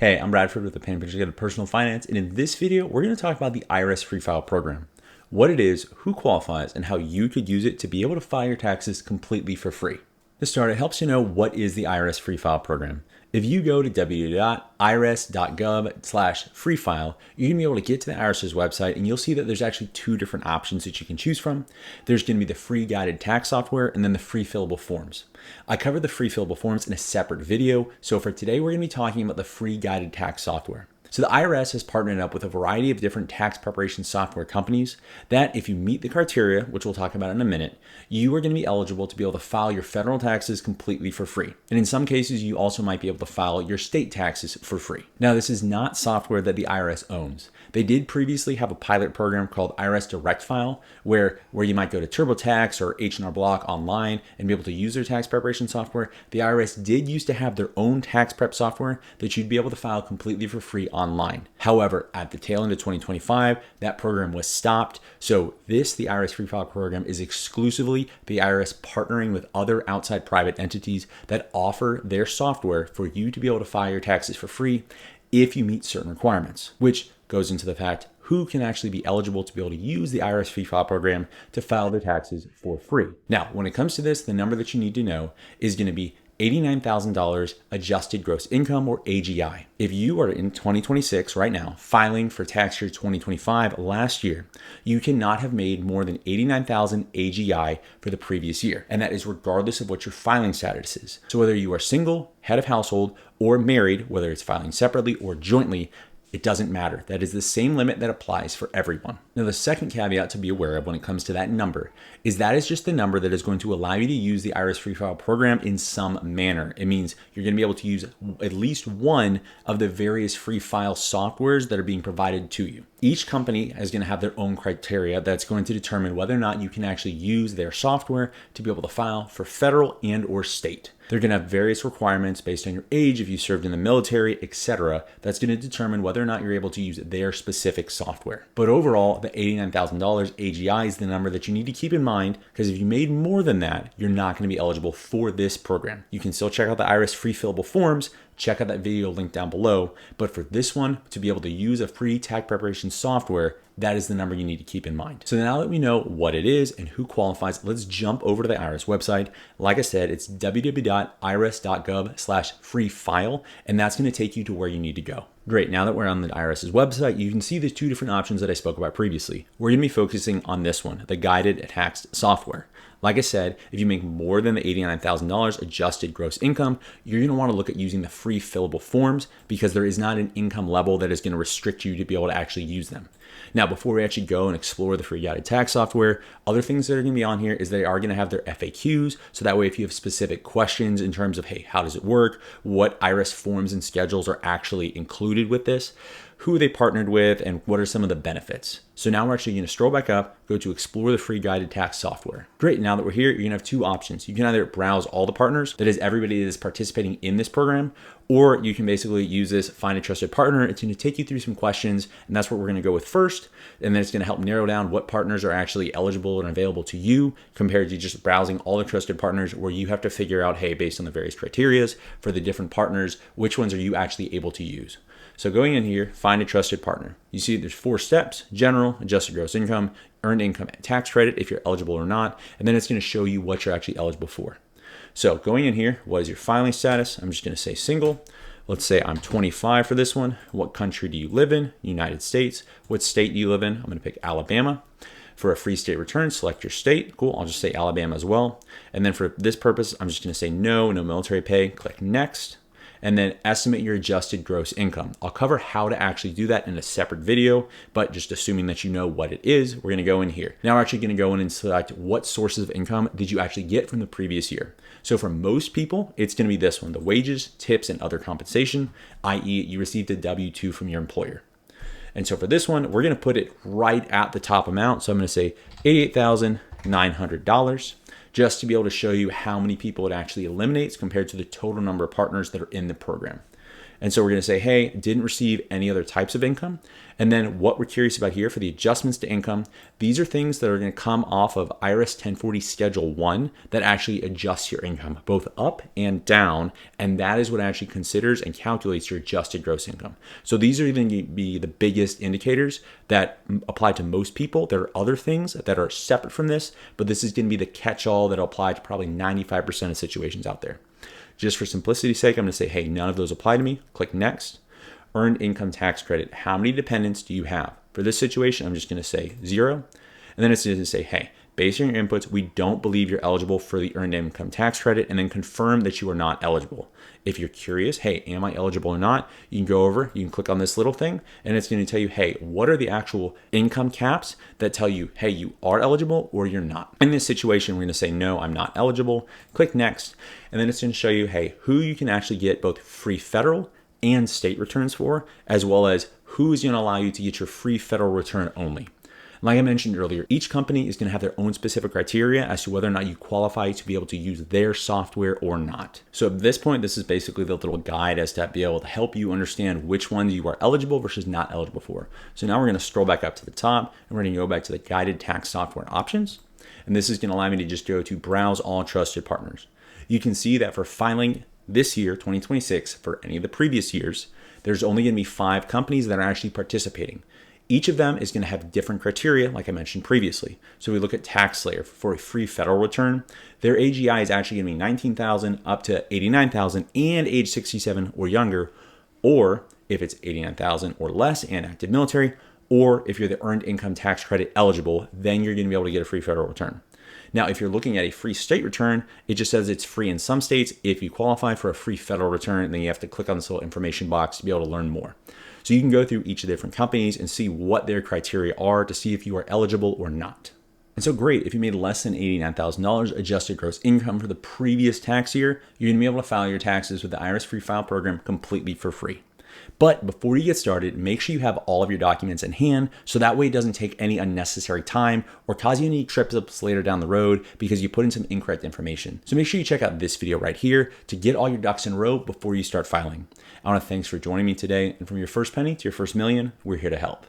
Hey, I'm Bradford with the Pan Picture Guide to Personal Finance, and in this video, we're going to talk about the IRS Free File Program, what it is, who qualifies, and how you could use it to be able to file your taxes completely for free. To start, it helps you know what is the IRS Free File Program. If you go to www.irs.gov/freefile, you're going to be able to get to the IRS's website, and you'll see that there's actually two different options that you can choose from. There's going to be the free guided tax software and then the free fillable forms. I covered the free fillable forms in a separate video, so for today, we're going to be talking about the free guided tax software. So the IRS has partnered up with a variety of different tax preparation software companies that if you meet the criteria, which we'll talk about in a minute, you are going to be eligible to be able to file your federal taxes completely for free. And in some cases, you also might be able to file your state taxes for free. Now, this is not software that the IRS owns. They did previously have a pilot program called IRS Direct File, where you might go to TurboTax or H&R Block online and be able to use their tax preparation software. The IRS did used to have their own tax prep software that you'd be able to file completely for free online. However, at the tail end of 2025, that program was stopped. So the IRS Free File Program is exclusively the IRS partnering with other outside private entities that offer their software for you to be able to file your taxes for free if you meet certain requirements, which goes into the fact who can actually be eligible to be able to use the IRS Free File Program to file their taxes for free. Now, when it comes to this, the number that you need to know is going to be $89,000 adjusted gross income, or AGI. If you are in 2026 right now, filing for tax year 2025 last year, you cannot have made more than $89,000 AGI for the previous year. And that is regardless of what your filing status is. So whether you are single, head of household, or married, whether it's filing separately or jointly, it doesn't matter. That is the same limit that applies for everyone. Now, the second caveat to be aware of when it comes to that number is that is just the number that is going to allow you to use the IRS Free File Program in some manner. It means you're going to be able to use at least one of the various free file softwares that are being provided to you. Each company is going to have their own criteria that's going to determine whether or not you can actually use their software to be able to file for federal and or state. They're going to have various requirements based on your age, if you served in the military, etc. That's going to determine whether or not you're able to use their specific software. But overall, the $89,000 AGI is the number that you need to keep in mind, because if you made more than that, you're not going to be eligible for this program. You can still check out the IRS free fillable forms, check out that video link down below. But for this one, to be able to use a free tax preparation software, that is the number you need to keep in mind. So now that we know what it is and who qualifies, let's jump over to the IRS website. Like I said, it's www.irs.gov/freefile, and that's going to take you to where you need to go. Great, now that we're on the IRS's website, you can see the two different options that I spoke about previously. We're going to be focusing on this one, the guided tax software. Like I said, if you make more than the $89,000 adjusted gross income, you're going to want to look at using the free fillable forms, because there is not an income level that is going to restrict you to be able to actually use them. Now, before we actually go and explore the free guided tax software, other things that are going to be on here is they are going to have their FAQs. So that way, if you have specific questions in terms of, hey, how does it work? What IRS forms and schedules are actually included with this? Who they partnered with, and what are some of the benefits. So now we're actually going to scroll back up, go to explore the free guided tax software. Great, now that we're here, you're going to have two options. You can either browse all the partners, that is everybody that is participating in this program, or you can basically use this find a trusted partner. It's going to take you through some questions, and that's what we're going to go with first. And then it's going to help narrow down what partners are actually eligible and available to you compared to just browsing all the trusted partners, where you have to figure out, hey, based on the various criterias for the different partners, which ones are you actually able to use. So going in here, find a trusted partner. You see there's 4 steps: general, adjusted gross income, earned income tax credit if you're eligible or not, and then it's going to show you what you're actually eligible for. So going in here, what is your filing status? I'm just going to say single. Let's say I'm 25 for this one. What country do you live in? United States. What state do you live in? I'm going to pick Alabama. For a free state return, select your state. Cool, I'll just say Alabama as well. And then for this purpose, I'm just going to say no military pay. Click next. And then estimate your adjusted gross income. I'll cover how to actually do that in a separate video, but just assuming that you know what it is, we're gonna go in here. Now we're actually gonna go in and select what sources of income did you actually get from the previous year. So for most people, it's gonna be this one, the wages, tips, and other compensation, i.e. you received a W-2 from your employer. And so for this one, we're gonna put it right at the top amount. So I'm gonna say $88,900. just to be able to show you how many people it actually eliminates compared to the total number of partners that are in the program. And so we're going to say, hey, didn't receive any other types of income. And then what we're curious about here for the adjustments to income, these are things that are going to come off of IRS 1040 Schedule 1 that actually adjusts your income, both up and down. And that is what actually considers and calculates your adjusted gross income. So these are even going to be the biggest indicators that apply to most people. There are other things that are separate from this, but this is going to be the catch-all that apply to probably 95% of situations out there. Just for simplicity's sake, I'm going to say, hey, none of those apply to me. Click next. Earned income tax credit. How many dependents do you have? For this situation, I'm just going to say 0. And then it's going to say, hey, based on your inputs, we don't believe you're eligible for the earned income tax credit, and then confirm that you are not eligible. If you're curious, hey, am I eligible or not? You can go over, you can click on this little thing, and it's going to tell you, hey, what are the actual income caps that tell you, hey, you are eligible or you're not. In this situation, we're going to say, no, I'm not eligible. Click next, and then it's going to show you, hey, who you can actually get both free federal and state returns for, as well as who is going to allow you to get your free federal return only. Like I mentioned earlier, each company is going to have their own specific criteria as to whether or not you qualify to be able to use their software or not. So at this point, this is basically the little guide as to be able to help you understand which ones you are eligible versus not eligible for. So now we're going to scroll back up to the top and we're going to go back to the guided tax software options. And this is going to allow me to just go to browse all trusted partners. You can see that for filing this year, 2026, for any of the previous years, there's only going to be 5 companies that are actually participating. Each of them is going to have different criteria, like I mentioned previously. So we look at TaxSlayer for a free federal return. Their AGI is actually going to be $19,000 up to $89,000 and age 67 or younger, or if it's $89,000 or less and active military, or if you're the earned income tax credit eligible, then you're going to be able to get a free federal return. Now, if you're looking at a free state return, it just says it's free in some states. If you qualify for a free federal return, then you have to click on this little information box to be able to learn more. So you can go through each of the different companies and see what their criteria are to see if you are eligible or not. And so great, if you made less than $89,000 adjusted gross income for the previous tax year, you're going to be able to file your taxes with the IRS Free File program completely for free. But before you get started, make sure you have all of your documents in hand so that way it doesn't take any unnecessary time or cause you any trips later down the road because you put in some incorrect information. So make sure you check out this video right here to get all your ducks in a row before you start filing. I want to thanks for joining me today, and from your first penny to your first million, we're here to help.